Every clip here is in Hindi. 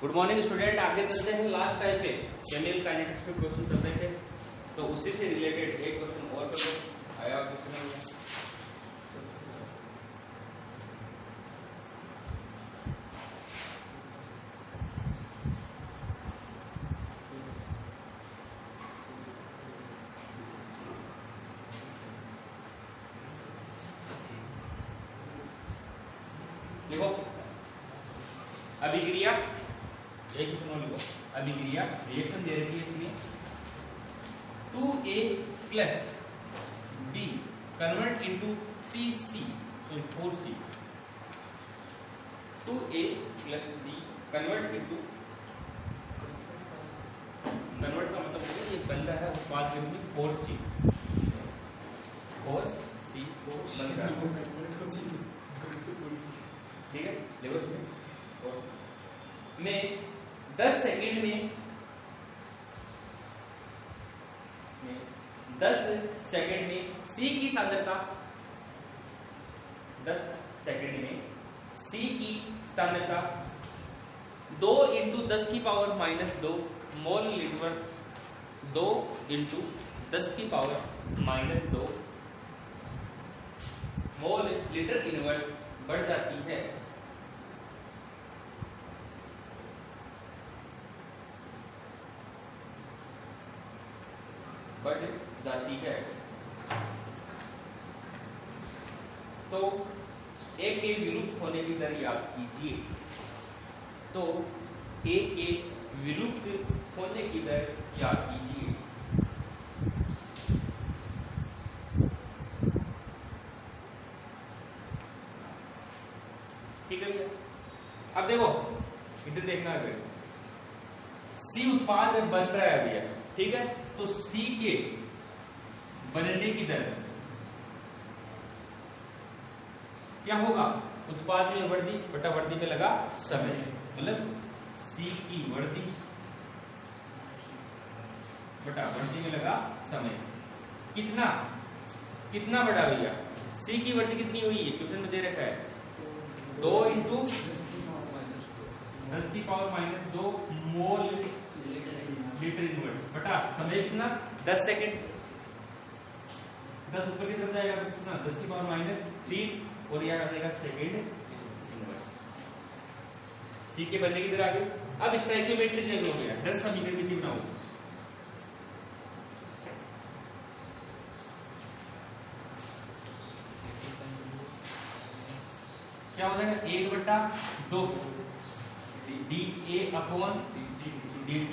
गुड मॉर्निंग स्टूडेंट, आगे चलते हैं। लास्ट टाइम पे केमिकल काइनेटिक्स में क्वेश्चन चल रहे थे, तो उसी से रिलेटेड एक क्वेश्चन और कर दो। आया क्वेश्चन? लिखो अभिक्रिया, एक क्वेश्चन और लिखो। अभिक्रिया रिएक्शन दे रखी है इसमें 2A plus B convert into 3C sorry 4C। 2A plus B convert into, convert का मतलब है ये बन रहा है उत्पाद के रूप में 4C। 4C बन रहा है, ठीक है। देखो इसमें में 10 सेकंड में 10 सेकंड में C की सांद्रता 10 सेकंड में C की सांद्रता 2 इंटू 10 की power minus 2 mole litre, 2 into 10 की power minus 2 mole litre inverse बढ़ जाती है। बढ़ जाती है। तो A के विलुप्त होने की दर याद कीजिए। तो A के विलुप्त होने की दर याद कीजिए। ठीक है भैया। अब देखो इधर देखना है, C उत्पाद बन रहा है भैया, ठीक है। तो C के बनने की दर क्या होगा? उत्पाद में वृद्धि बटा वृद्धि में लगा समय, मतलब C की वृद्धि बटा वृद्धि में लगा समय। कितना कितना बड़ा भैया? C की वृद्धि कितनी हुई है? क्वेश्चन में दे रखा है 2 इंटू 10 की power minus 2 mole litre inverse बटा समय कितना? 10 सेकंड। 10 ऊपर की तरफ जाएगा तो कितना? 10 की पावर माइनस 3 और यह आ जाएगा सेकंड इनवर्स। C के बनने की दर आ गई। अब स्टोइकियोमेट्रिक लेवल हो गया, 10 समीकरण कितनी बनाओ? क्या हो जाएगा? 1/2 dA upon dt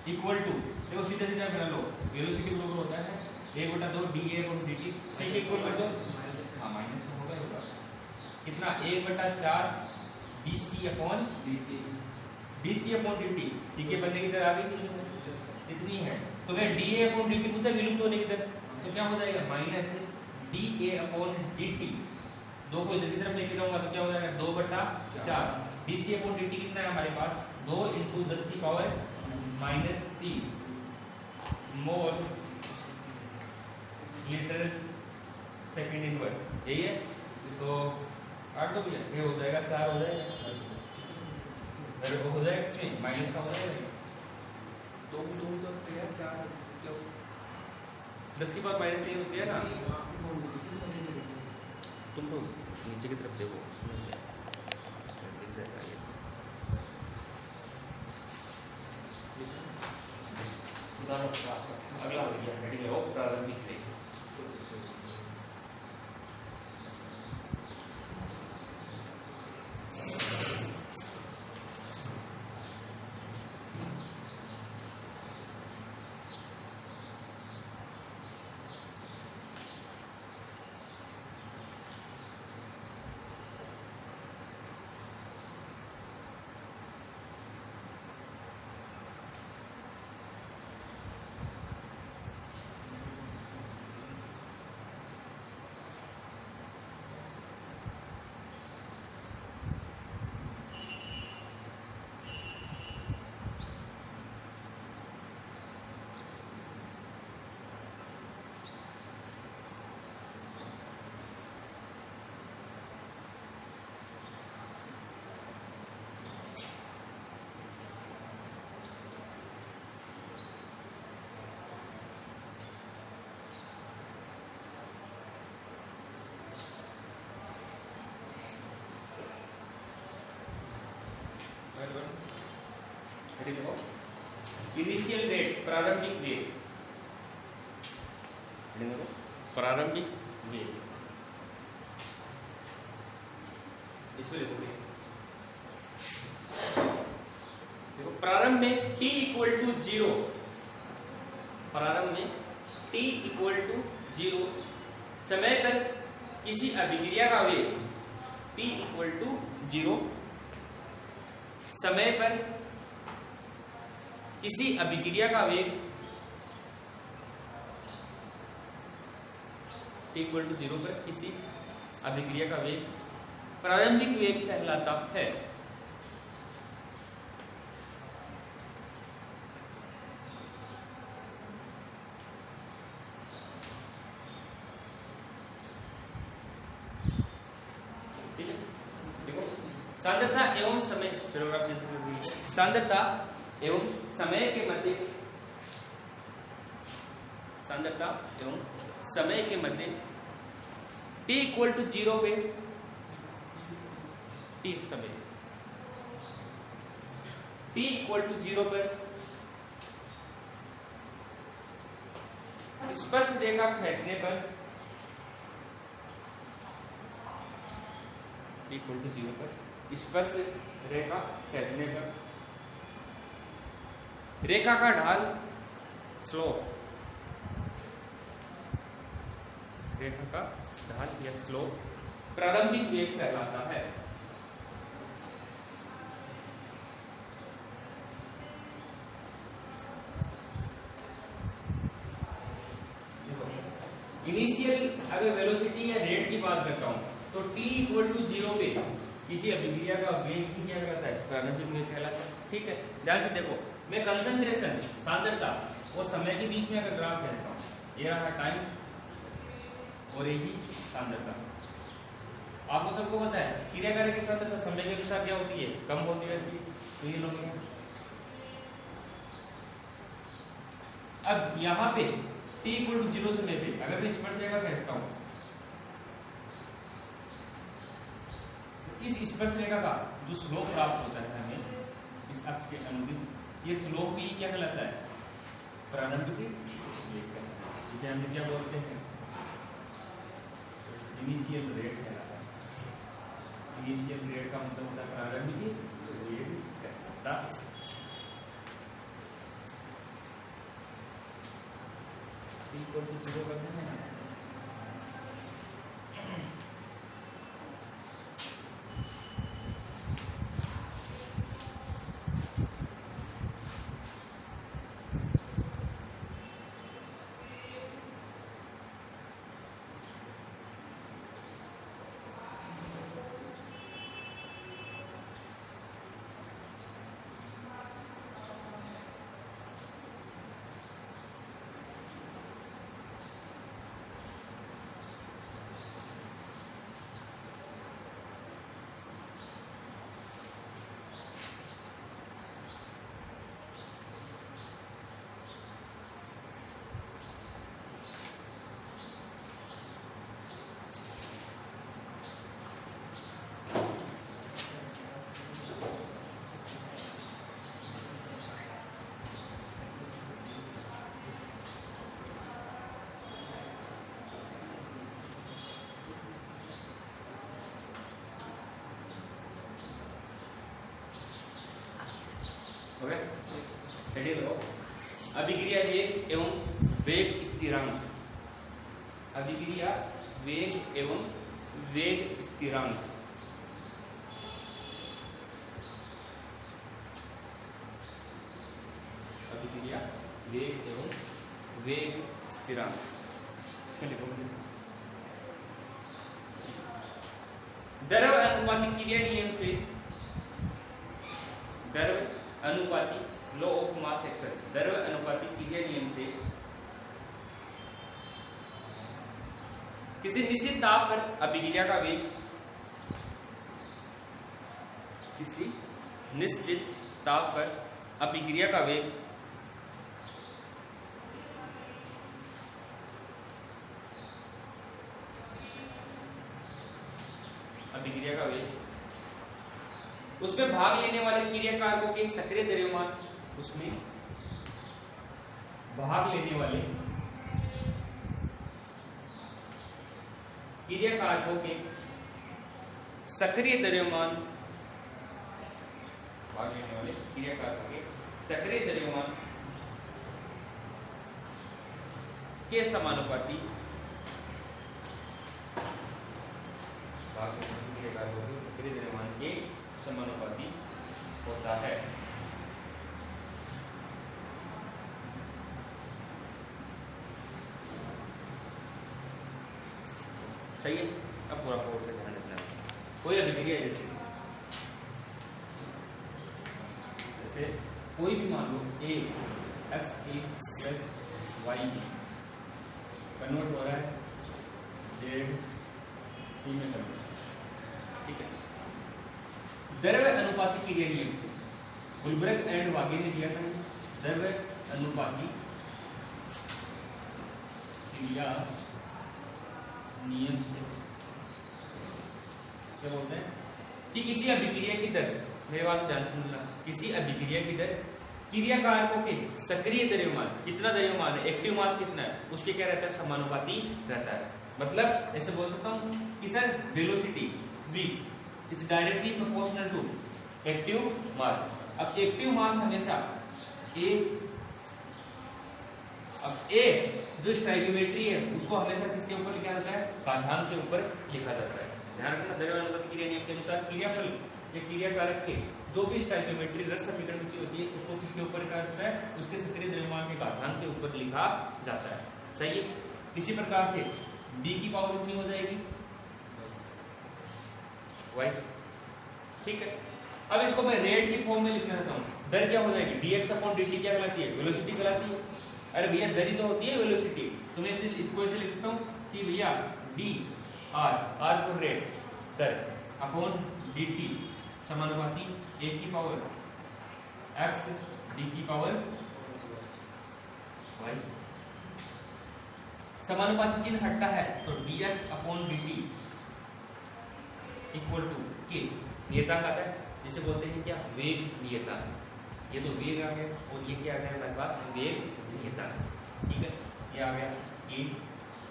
equal to, देखो सीधा सीधा बना लो, वेलोसिटी बराबर होता है 1/2 dA अपॉन dt। C के इक्वल कर दो, हाँ माइनस होगा, कितना? 1/4 dC upon dt। dC upon dt C के बनने की दर आ गई कुछ इतनी है। तो मैं dA अपॉन dt पूछा विलुप्त होने की दर, तो क्या हो जाएगा? Minus dA upon dt। 2 को इधर की तरफ लेके जाऊंगा तो क्या हो जाएगा? 2/4 dC अपॉन dt कितना है हमारे पास? 2 इंटू 10 की power minus 3 mole litre second inverse, यही है। तो काट दो भैया, ये हो जाएगा 4 हो जाएगा, अरे वो हो जाएगा इसमें माइनस का हो जाएगा 2 तो 4 जो 10 की पावर माइनस 3 होती है ना। तुम तो नीचे की तरफ देखो, उसमें दिख जाएगा ये। अगला हो गया हेडिंग है प्रारंभिक क्रिया। इनिशियल रेट प्रारंभिक वेग, प्रारंभिक वेग इसको लिखोगे। देखो प्रारंभ में t इक्वल टू 0, प्रारंभ में t इक्वल टू 0 समय पर किसी अभिक्रिया का वेग t इक्वल टू 0 समय पर किसी अभिक्रिया का वेग t इक्वल टू 0 पर किसी अभिक्रिया का वेग प्रारंभिक वेग कहलाता है। ठीक है, देखो सांद्रता एवं समय, सांद्रता एवं समय के मध्य, सांद्रता एवं समय के मध्य t इक्वल टू 0 पे t समय t इक्वल टू 0 पर स्पर्श रेखा खींचने पर t इक्वल टू 0 पर स्पर्श रेखा खींचने पर रेखा का ढाल स्लोप, रेखा का ढाल या स्लोप प्रारंभिक वेग कहलाता है। इनिशियल अगर वेलोसिटी या रेट की बात करता हूं तो t इक्वल टू 0 पे किसी अभिक्रिया का वेग क्या कहलाता है, प्रारंभिक वेग कहलाता है। ठीक है, ध्यान से देखो, मैं कंसंट्रेशन सांद्रता और समय के बीच में अगर ग्राफ खींचता हूं, ये रहा टाइम और यही सांद्रता। आपको सबको पता है क्रियाकारी की सांद्रता समय के साथ क्या होती है, कम होती रहती है। तो ये लोग अब यहाँ पे t इक्वल टू 0 समय पे अगर मैं स्पर्श रेखा खींचता हूं, इस स्पर्श रेखा का जो स्लोप प्राप्त होता है हमें इस अक्ष के अनुदिश, ये स्लोप भी क्या कहलाता है, प्रारंभिक वेग कहलाता है, जिसे हम क्या बोलते हैं, इनिशियल रेट कहलाता है। इनिशियल रेट का मतलब होता है प्रारंभिक वेग कहलाता है। इक्वल टू 0 करते हैं। अभिक्रिया वेग एवं वेग स्थिरांक, अभिक्रिया वेग एवं वेग स्थिरांक। अभिक्रिया वेग एवं वेग स्थिरांक, इसमें लिखो द्रव अनुपातिक क्रिया नियम से, द्रव अनुपातिक लॉ ऑफ मास एक्शन, द्रव अनुपातिक क्रिया नियम से किसी निश्चित ताप पर अभिक्रिया का वेग, किसी निश्चित ताप पर अभिक्रिया का वेग अभिक्रिया का वेग उसमें भाग लेने वाले क्रियाकारकों के सक्रिय द्रव्यमान, उसमें भाग लेने वाले क्रियाकारकों के सक्रिय द्रव्यमान, भाग लेने वाले क्रियाकारकों के सक्रिय द्रव्यमान के समानुपाती, भाग लेने वाले क्रियाकारकों के सक्रिय द्रव्यमान के समानुपाती होता है। सही है। अब पूरा कोड का ध्यान रखना है। कोई अभिक्रिया जैसे कोई भी मान लो a x a plus y b convert हो रहा है z c में कन्वर्ट, ठीक है। द्रव्य अनुपाती क्रिया नियम से गुलबर्ग एंड वागे ने दिया था द्रव्य अनुपाती क्रिया नियम से क्या बोलते हैं कि किसी अभिक्रिया की दर, मेरी बात ध्यान से सुनना, किसी अभिक्रिया की दर क्रियाकारकों के सक्रिय द्रव्यमान, कितना द्रव्यमान है, एक्टिव मास कितना है, उसके क्या रहता है, समानुपाती रहता है। मतलब ऐसे बोल सकता हूं कि sir velocity v is directly proportional to active mass. अब एक्टिव मास हमेशा a जो स्टाइकियोमेट्री है उसको हमेशा किसके ऊपर लिखा जाता है, घातांक के ऊपर लिखा जाता है। ध्यान रखना, द्रव्य अनुपाती क्रिया नियम के अनुसार क्रियाफल या क्रियाकारक के जो भी स्टाइकियोमेट्री रस समीकरण की होती है उसको किसके ऊपर लिखा जाता है, उसके सक्रिय द्रव्यमान के घातांक के ऊपर लिखा जाता है। सही है। इसी प्रकार से b की पावर कितनी हो जाएगी, y, ठीक है। अब इसको मैं रेट की फॉर्म में लिखना चाहता हूं, दर क्या हो जाएगी, dx/dt क्या कहलाती है, वेलोसिटी कहलाती है। अरे भैया दर ही तो होती है वेलोसिटी, तो मैं इसको ऐसे लिख सकता हूं कि भैया d r फॉर रेट, दर अपॉन dt समानुपाती 1 की पावर x d की पावर y। समानुपाती चिन्ह हटता है तो dx/dt इक्वल टू के नियतांक आता है, जिसे बोलते हैं क्या, वेग नियतांक। ये तो वेग आ गया और ये क्या आ गया हमारे पास, वेग नियतांक, ठीक है। ये आ गया a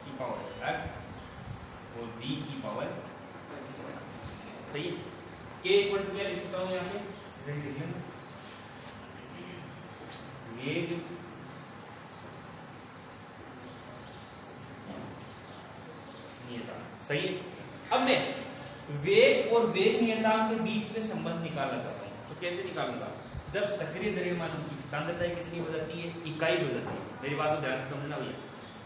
की पावर x और d की पावर, सही है। k इक्वल टू क्या लिख सकता हूं यहाँ पे, वेग नियतांक, सही है। अब मैं वेग और वेग नियतांक के बीच में संबंध निकालना चाहता हूं, तो कैसे निकालूंगा, जब सक्रिय द्रव्यमान की सांद्रता कितनी हो जाती है, इकाई हो जाती है। मेरी बात को ध्यान से समझना भैया,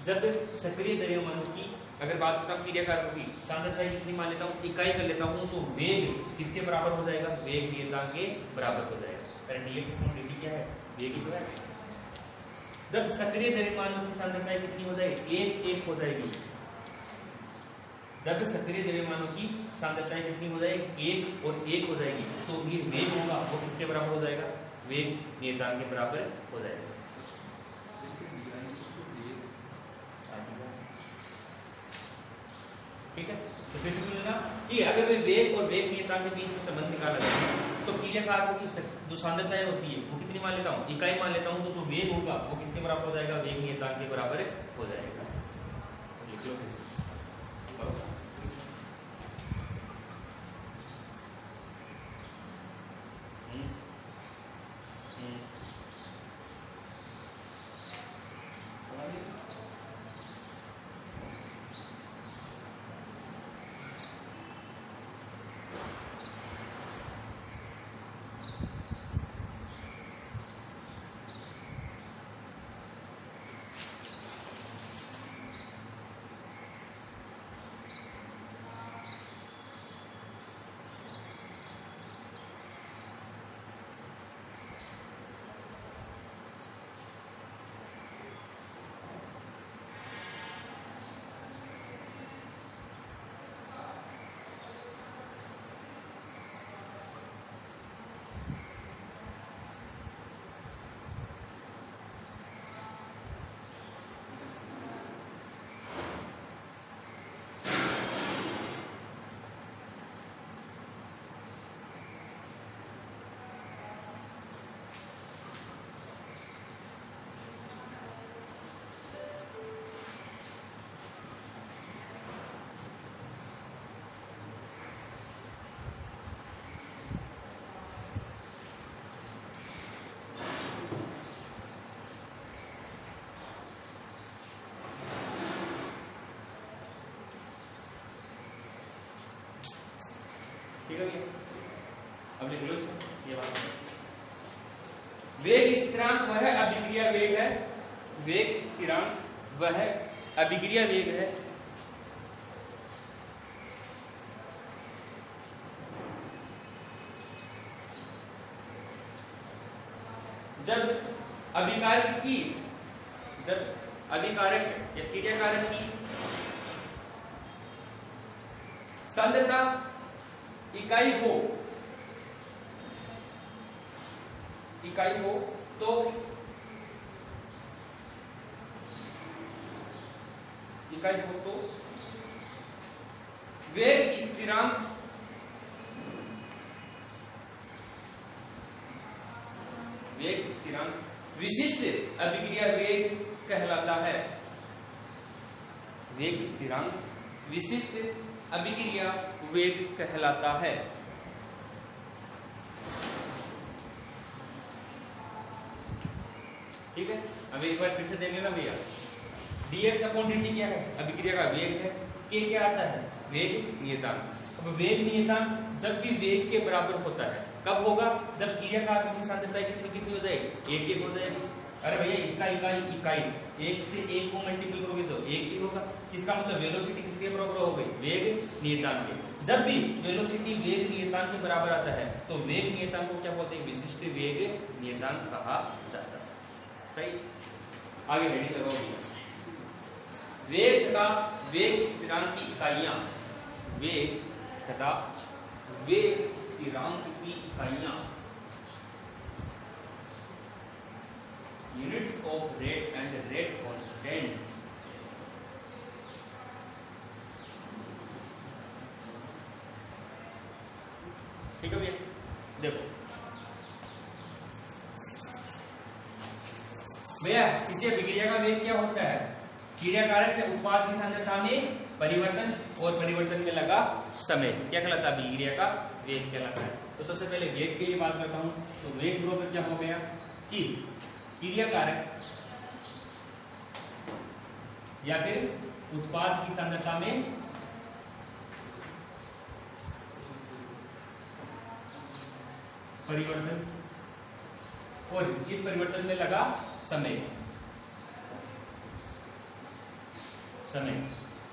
जब सक्रिय द्रव्यमानों की अगर बात करता हूं क्रियाकारकों की सांद्रता कितनी मान लेता हूं, इकाई कर लेता हूं, तो वेग किसके बराबर हो जाएगा, वेग नियतांक के बराबर हो जाएगा। अरे dx/dt क्या है, वेग ही तो है। जब सक्रिय द्रव्यमानों की सांद्रता कितनी हो जाएगी, 1 हो जाएगी। जब सक्रिय द्रव्यमानों की सांद्रता कितनी हो जाएगी, 1 और 1 हो जाएगी, तो ये वेग होगा वो किसके बराबर हो जाएगा, वेग नियतांक के बराबर हो जाएगा। ठीक है, तो फिर से सुन लेना कि अगर मैं वेग और वेग नियतांक के बीच में संबंध निकाला जाए तो क्रियाकारकों की जो सांद्रताएं होती है वो कितनी मान लेता हूँ, इकाई मान लेता हूँ, तो जो वेग होगा वो किसके बराबर हो जाएगा, वेग नियतांक के बराबर हो जाएगा। लिख लो फिर से। ठीक है भैया, अब लिख लो इसको ये बात। वेग स्थिरांक वह अभिक्रिया वेग है, वेग स्थिरांक वह अभिक्रिया वेग है जब अभिकारक की, जब अभिकारक या क्रियाकारक की सांद्रता इकाई हो, इकाई हो तो इकाई हो तो वेग स्थिरांक विशिष्ट अभिक्रिया वेग कहलाता है। वेग स्थिरांक विशिष्ट अभिक्रिया वेग कहलाता है। ठीक है, अब एक बार फिर से देख लेना भैया, dx अपॉन dt क्या है? अभिक्रिया का वेग है। k क्या आता है? वेग नियतांक। अब वेग नियतांक जब भी वेग के बराबर होता है, कब होगा? जब क्रिया कारकों की सांद्रता कितनी हो जाएगी? एक हो जाएगी। अरे भैया इसका इकाई एक से एक को मल्टीपल करोगे तो एक ही होगा। इसका मतलब वेलोसिटी किसके बराबर हो गई? वेग नियतांक के। जब भी वेलोसिटी वेग नियतांक के बराबर आता है तो वेग नियतांक को क्या बोलते हैं? विशिष्ट वेग नियतांक कहा जाता है। सही, आगे हेडिंग लगाओ भैया। वेग तथा वेग स्थिरांक की इकाइयां, वेग तथा वेग स्थिरांक की इकाइयां units of rate and rate constant ठीक है भैया, देखो भैया किसी अभिक्रिया का वेग क्या होता है? क्रिया कारक के उत्पाद की सांद्रता में परिवर्तन और परिवर्तन में लगा समय क्या कहलाता है? अभिक्रिया का वेग कहलाता है। तो सबसे पहले वेग के लिए बात करता हूं, तो वेग बराबर क्या हो गया कि क्रिया कारक या फिर उत्पाद की सांद्रता में परिवर्तन और इस परिवर्तन में लगा समय।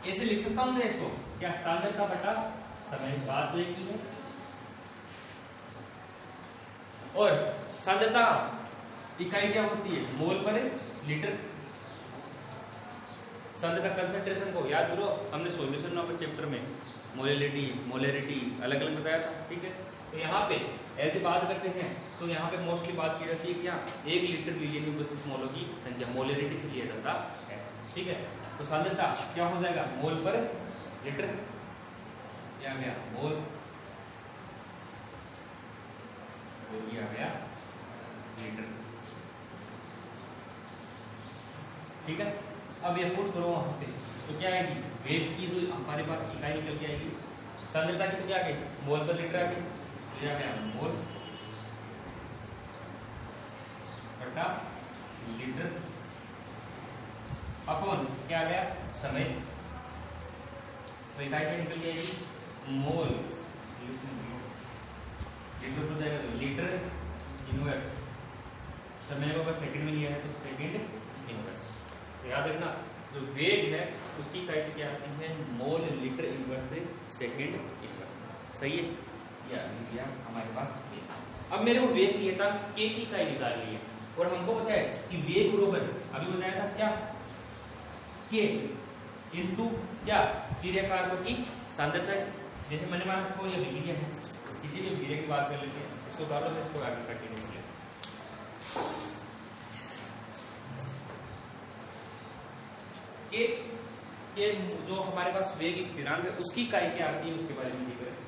ऐसे लिख सकता हूं मैं इसको क्या? सांद्रता बटा समय, बात तो एक ही है। और सांद्रता इकाई क्या होती है? मोल पर लीटर। सांद्रता कंसंट्रेशन को याद करो, हमने सॉल्यूशन नंबर चैप्टर में मोलैरिटी अलग अलग बताया था। ठीक है, तो यहाँ पे ऐसे बात करते हैं तो यहाँ पे मोस्टली बात की जाती है क्या? 1 लीटर मिलियन में उपस्थित मोलों की संख्या मोलैरिटी से लिया जाता है। ठीक है, तो सांद्रता क्या हो जाएगा? मोल पर लीटर, क्या गया? मोल, और ये आ गया लीटर। ठीक है, अब ये पुट करो वहां पे तो क्या आएगी? वेग की जो हमारे पास इकाई निकल के आएगी, सांद्रता की तो क्या आ गई? मोल पर लीटर आ गई, तो क्या गया? मोल बटा लीटर अपॉन क्या आ गया? समय। तो इकाई क्या निकल जाएगी? मोल, लीटर हो जाएगा तो लीटर इनवर्स, समय को अगर सेकंड में लिया है तो सेकंड इनवर्स। तो याद रखना जो वेग है उसकी इकाई क्या आती है? मोल लीटर इनवर्स से सेकंड इनवर्स। सही है, या हमारे पास अब मेरे को वेग नियतांक k की इकाई निकालनी है और हमको पता है कि वेग बराबर अभी बताया था क्या? k इंटू क्या? क्रिया कारकों की सांद्रता है। जैसे मैंने माना कोई अभिक्रिया है, किसी भी अभिक्रिया की बात कर लेते हैं, इसको डालो तो इसको आगे कंटिन्यू करें। के जो हमारे पास वेग स्थिरांक है उसकी इकाई क्या आती है उसके बारे में करते हैं।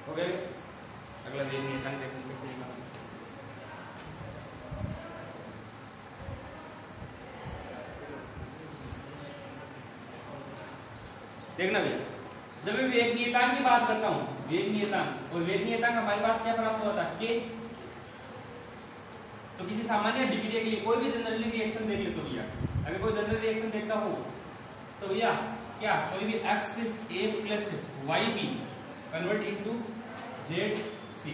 हो गया? अगला वेग नियतांक देखते हैं कैसे निकाल सकते हैं। देखना भैया, जब मैं वेग नियतांक की बात करता हूं, वेग नियतांक, और वेग नियतांक हमारे पास क्या प्राप्त होता है? के। तो किसी सामान्य अभिक्रिया के लिए कोई भी जनरल रिएक्शन देख ले तो भैया, अगर कोई जनरल रिएक्शन देखता हो तो भैया क्या, कोई भी X A plus Y B convert into Z C,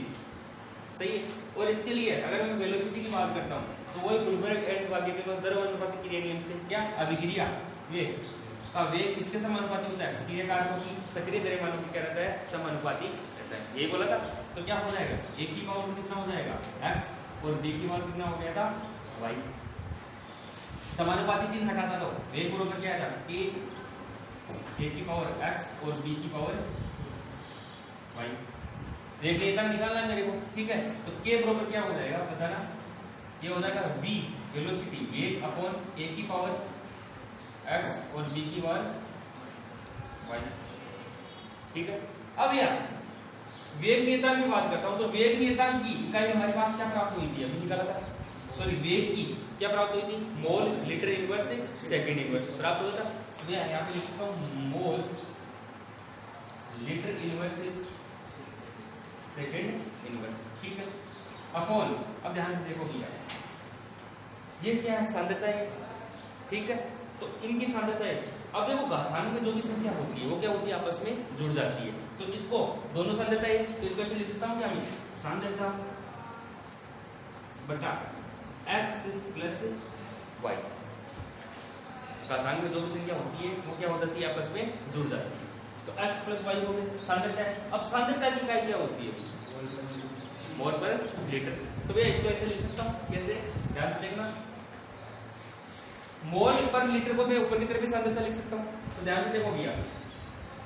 सही है। और इसके लिए अगर मैं वेलोसिटी की बात करता हूं तो वही गुलबर्ग एंड वाक्य के द्रव्यमानुपाती क्रिया नियम से क्या, अभिक्रिया वेग का वेग किसके समानुपाती होता है? क्रियाकारकों की सक्रिय द्रव्यमानों की क्या रहता है? समानुपाती रहता है। यही बोला था। तो क्या हो जाएगा, एक की पावर कितना हो जाएगा x, और b की पावर कितना हो गया था y। समानुपाती चिन्ह हटाता तो वेग बराबर क्या था? a की पावर x और b की पावर y। वेग नियतांक निकालना है मेरे को, ठीक है। तो k बराबर क्या हो जाएगा बताना? ये हो जाएगा v वेलोसिटी, वेग अपॉन a की पावर x और b की पावर y, ठीक है। अब यार वेग नियतांक की बात करता हूं तो वेग नियतांक की इकाई हमारे पास क्या प्राप्त हुई थी? अभी निकाला था, सॉरी वेग की क्या प्राप्त हुई थी? Mole litre inverse second inverse प्राप्त हुआ था। तो यहाँ पे लिखता हूं mole litre inverse second inverse, ठीक है, अपॉन, अब ध्यान से देखो भैया, ये क्या है? सांद्रता है, ठीक है। तो इनकी सांद्रता है। अब देखो घातांक में जो भी संख्या होती है वो क्या होती है? आपस में जुड़ जाती है। तो इसको दोनों सांद्रता है, तो इसको ऐसे लिख सकता हूं क्या मैं? सांद्रता बटा x प्लस y। घातांक में जो भी संख्या होती है वो क्या हो जाती है? आपस में जुड़ जाती है। तो x प्लस y हो गए सांद्रता है। अब सांद्रता की इकाई क्या होती है? मोल पर लीटर। तो भैया इसको ऐसे लिख सकता हूं, कैसे? ध्यान से देखना, मोल पर लीटर को मैं ऊपर की तरफ भी सांद्रता लिख सकता हूं। तो ध्यान से देखो भैया,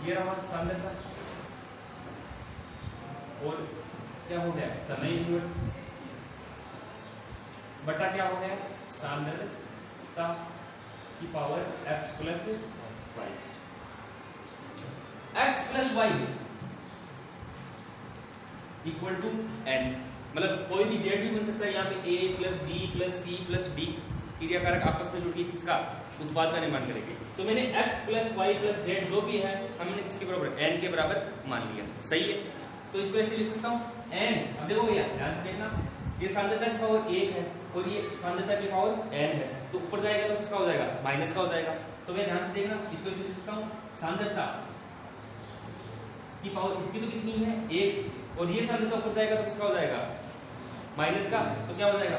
ये रहा सांद्रता, और क्या हो गया? समय इनवर्स बटा क्या हो गया? सांद्रता की power x plus y। x plus y equal to n, मतलब कोई भी z भी बन सकता है। यहाँ पे a plus b plus c plus d क्रियाकारक आपस में जुड़ के किसका उत्पाद का निर्माण करेंगे। तो मैंने x plus y plus z जो भी है हमने किसके बराबर? n के बराबर मान लिया, सही है। तो इसको ऐसे लिख सकता हूँ n। अब देखो भैया ध्यान से देखना, ये सांद्रता की पावर 1 है और ये सांद्रता की पावर n है, तो ऊपर जाएगा तो किसका हो जाएगा? माइनस का हो जाएगा। तो भैया ध्यान से देखना, इसको ऐसे लिख सकता हूँ सांद्रता की पावर इसकी तो कितनी है? 1, और ये सांद्रता ऊपर जाएगा तो किसका हो जाएगा? माइनस का। तो क्या हो जाएगा?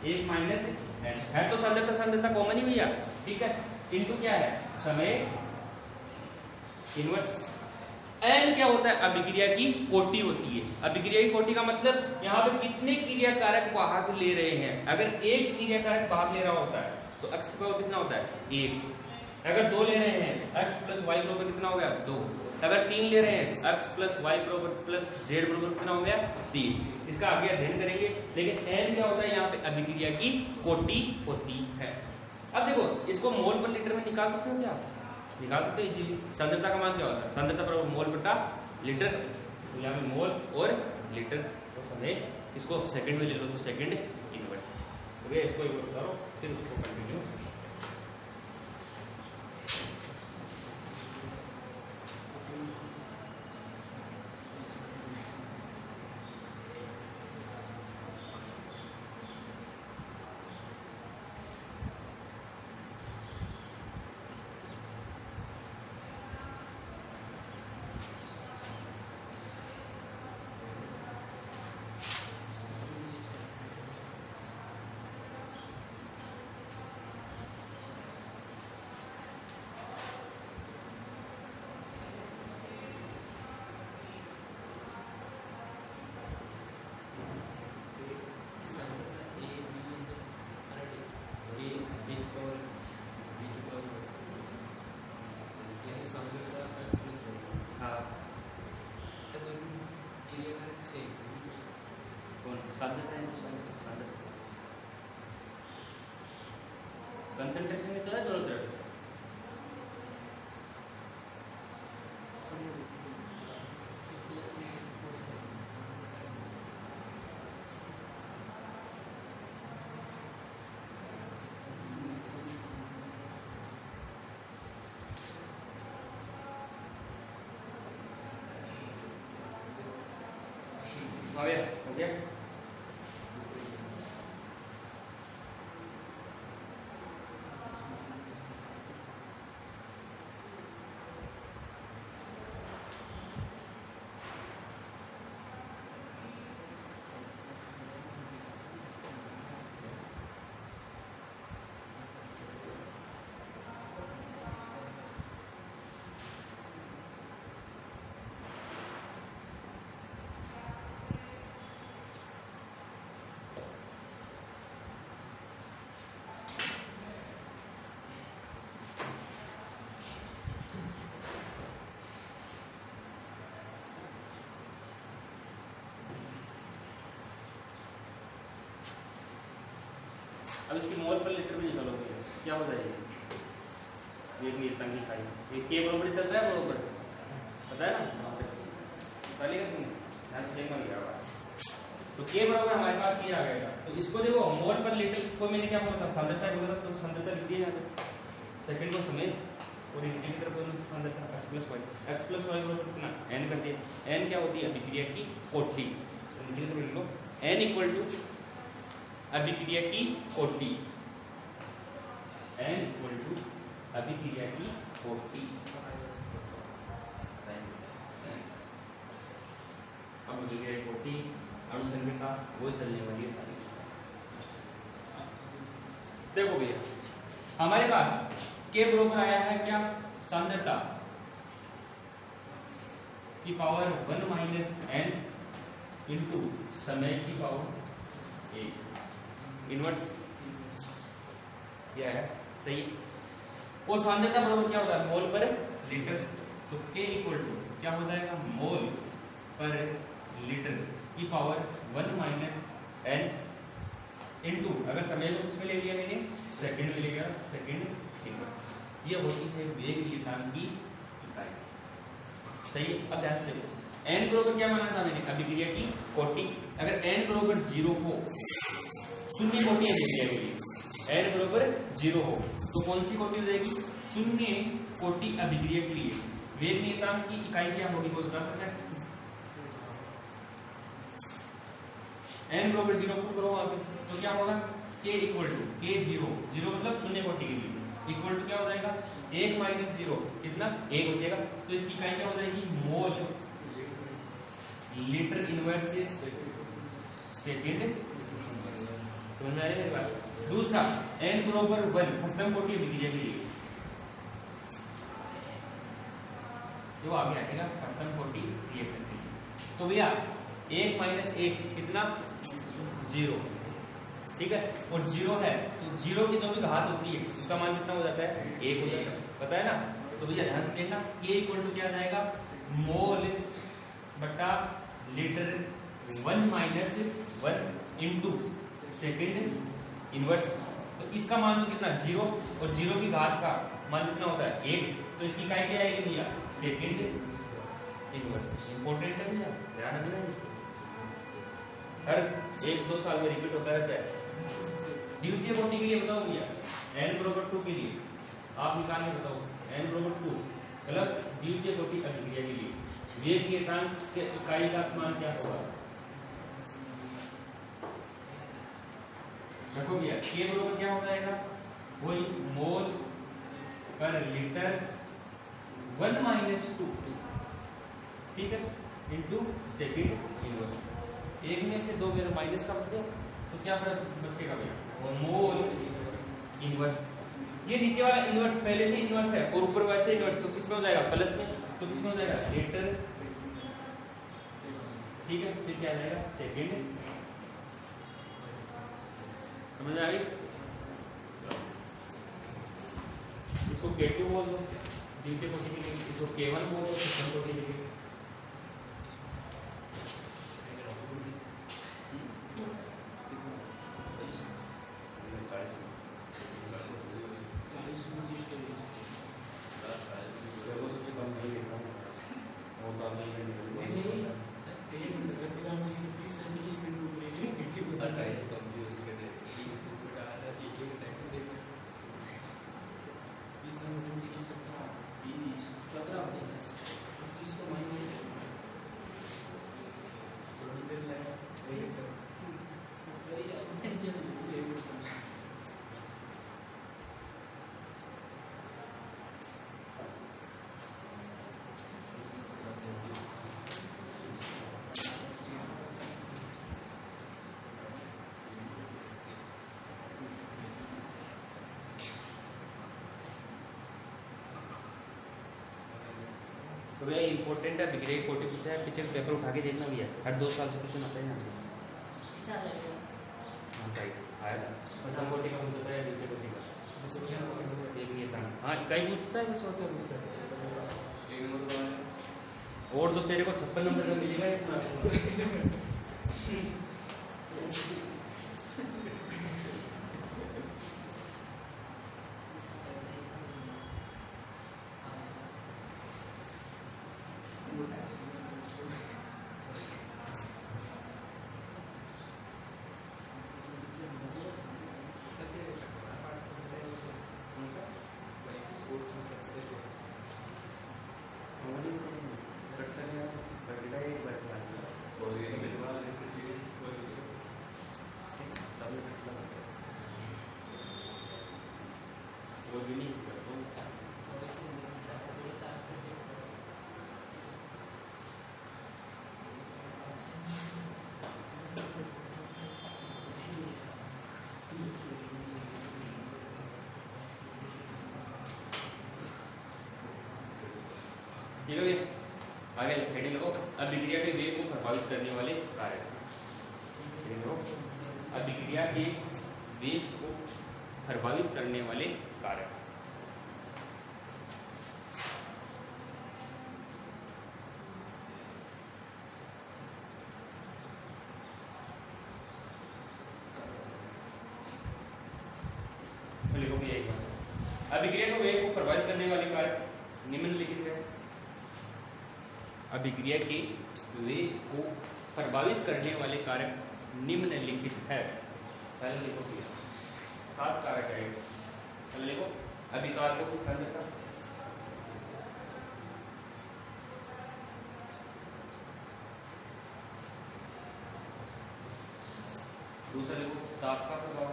1 माइनस n है, तो सांद्रता कॉमन ही भैया, ठीक है। इनटू क्या है? समय इनवर्स। n क्या होता है? अभिक्रिया की कोटि होती है। अभिक्रिया की कोटि का मतलब यहाँ पे कितने क्रियाकारक भाग ले रहे हैं। अगर एक क्रियाकारक भाग ले रहा होता है तो x की पावर कितना होता है? 1। अगर 2 ले रहे हैं x प्लस y बराबर कितना हो गया? 2। अगर 3 ले रहे हैं x प्लस y बराबर प्लस z बराबर कितना हो गया? 3। इसका आगे अध्ययन करेंगे, लेकिन n क्या होता है? यहाँ पे अभिक्रिया की कोटि होती है। अब देखो इसको मोल पर लीटर में निकाल सकते हो क्या? निकाल सकते हो इजीली। सांद्रता का मान क्या होता है? सांद्रता बराबर मोल बटा लीटर। तो यहाँ पे मोल और लीटर, तो समय इसको सेकंड में ले लो तो सेकंड इनवर्स। तो भैया इसको एक बार करो, फिर उसको कंटिन्यू। कंसंट्रेशन में चला दोनों तरफ। हाँ भैया हो गया। अब इसकी मोल पर लीटर में निकालोगे क्या हो जाएगी? एक मीटर की इकाई ये के बराबर चल रहा है, बराबर पता है ना, चलेगा सुनिए ध्यान से देखना भैया। तो के बराबर हमारे पास ये आ गएगा। तो इसको देखो मोल पर लीटर को मैंने क्या बोला था, सांद्रता बोला था, तो सांद्रता लिख दिए यहाँ पे सेकंड को समेत और नीचे की तरफ सांद्रता x प्लस वाई बराबर कितना n कर दिया। n क्या होती है? अभिक्रिया की कोटि। तो नीचे की तरफ लिख लो n इक्वल टू अभिक्रिया की कोटि, n इक्वल टू अभिक्रिया की कोटि। अब अभिक्रिया की कोटि अणुसंख्या वो चलने वाली है सारी। देखो भैया हमारे पास के बराबर आया है क्या? सांद्रता की पावर 1 माइनस n इंटू समय की पावर 1 इनवर्स क्या है, सही है। और सांद्रता बराबर क्या होता है? मोल पर लीटर। तो K इक्वल टू क्या हो जाएगा? मोल पर लीटर की पावर 1 माइनस n इंटू, अगर समय को किसमें ले लिया मैंने? सेकंड में ले लिया, सेकंड इनवर्स। ये होती है वेग नियतांक की इकाई, सही है। अब ध्यान से देखो n बराबर क्या माना था मैंने? अभिक्रिया की कोटि। अगर n बराबर 0 हो, शून्य कोटि अभिक्रिया के लिए n बराबर 0 हो तो कौन सी कोटि हो जाएगी? शून्य कोटि अभिक्रिया के लिए वेग नियतांक की इकाई क्या होगी? कोई बता सकता है? n बराबर 0 पुट करो वहां पे तो क्या होगा? k इक्वल टू k 0 मतलब शून्य कोटि के लिए इक्वल टू क्या हो जाएगा? 1 माइनस 0 कितना? 1 हो जाएगा। तो इसकी इकाई क्या हो जाएगी? Mole litre inverse second. समझ में आ रही है मेरी बात? दूसरा n बराबर 1 प्रथम कोटि अभिक्रिया के लिए जो आगे आएगा प्रथम कोटि रिएक्शन के लिए। तो भैया 1 माइनस 1 कितना? 0, ठीक है। और 0 है तो 0 की जो भी घात होती है उसका मान कितना हो जाता है? 1 हो जाता है, पता है ना। तो भैया ध्यान से देखना k इक्वल टू क्या जाएगा? मोल बटा litre 1 minus 1 into second inverse. तो इसका मान तो कितना? 0 और 0 की घात का मान कितना होता है? 1। तो इसकी इकाई क्या आएगी भैया? Second inverse. इंपॉर्टेंट है भैया, ध्यान रखना, हर 1-2 साल में रिपीट होता रहता है। द्वितीय कोटि के लिए बताओ भैया n बराबर 2 के लिए आप निकाल के बताओ। n बराबर 2 मतलब द्वितीय कोटि अभिक्रिया के लिए वेग नियतांक के इकाई का मान क्या होगा? देखो भैया k बराबर क्या हो जाएगा? वही मोल पर लीटर 1 माइनस 2, ठीक है, इंटू सेकेंड इनवर्स। एक में से 2 मेरा माइनस का बच गया तो क्या बचेगा भैया? और मोल इनवर्स। ये नीचे वाला इनवर्स पहले से इनवर्स है और ऊपर वैसे इनवर्स, तो किसमें हो जाएगा? प्लस में। तो किसमें हो जाएगा? लीटर, ठीक है। फिर क्या आ जाएगा? सेकेंड। समझ में आ गई? इसको K2 बोल दो द्वितीय कोटि के लिए, इसको K1 बोल दो प्रथम कोटि के लिए। तो भैया इंपॉर्टेंट है, अभिक्रिया की कोटि पूछा है, पीछे पेपर उठा के देखना भैया, हर 2 साल से क्वेश्चन आता है यहाँ से। हाँ सही आया था, प्रथम कोटि का पूछता है, द्वितीय कोटि का एक नियतांक, हाँ इकाई पूछता है बस, और क्या पूछता है। और तो तेरे को 56 नंबर का मिलेगा ये पूरा। ठीक है भैया, आगे हेडिंग लगाओ, अभिक्रिया के वेग को प्रभावित करने वाले कारक। हेडिंग लगाओ, अभिक्रिया के वेग को प्रभावित करने वाले कारक। तो लिखो भैया एक बार, अभिक्रिया के वेग को प्रभावित करने वाले कारक निम्नलिखित है। अभिक्रिया के वेग को प्रभावित करने वाले कारक निम्नलिखित है। पहले लिखो भैया 7 कारक है। पहले लिखो अभिकारकों की सांद्रता, दूसरा लिखो ताप का प्रभाव,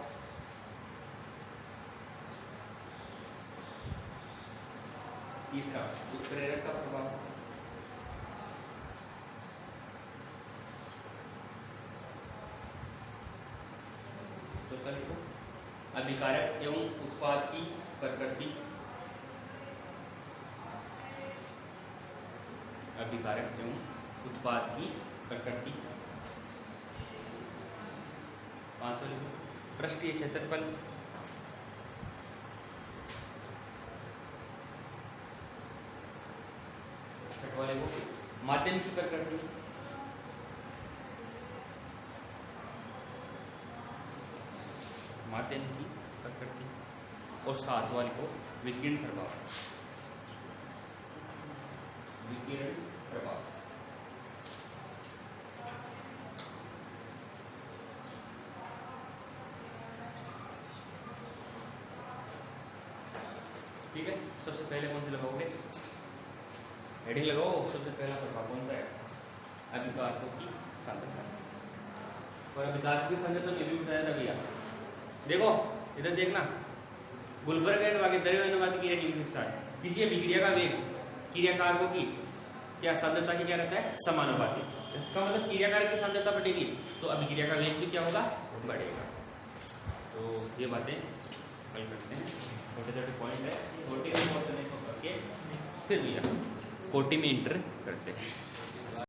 तीसरा उत्प्रेरक का प्रभाव, चौथा लिखो अभिकारक एवं उत्पाद की प्रकृति, अभिकारक एवं उत्पाद की प्रकृति, पांचवा लिखो पृष्ठीय क्षेत्रफल, छठवा लिखो माध्यम की प्रकृति, माध्यम की प्रकृति, और सातवां लिखो विकिरण प्रभाव, विकिरण प्रभाव। ठीक है, सबसे पहले कौन से लगाओगे, हेडिंग लगाओ, सबसे पहला प्रभाव कौन सा है, अभिकारकों की सांद्रता। और अभिकारकों की सांद्रता में भी बताया था भैया, देखो इधर देखना, गुलबर्ग एंड वागे द्रव्यवाद क्रिया निम्न के साथ किसी अभिक्रिया का वेग क्रियाकारकों की क्या सांद्रता की क्या रहता है, समानुपाती। इसका मतलब क्रियाकारक की सांद्रता बढ़ेगी तो अभिक्रिया का वेग भी क्या होगा, बढ़ेगा। तो ये बातें कल करते हैं, छोटे छोटे पॉइंट है, छोटे में करके फिर भैया कोटि में इंटर करते हैं।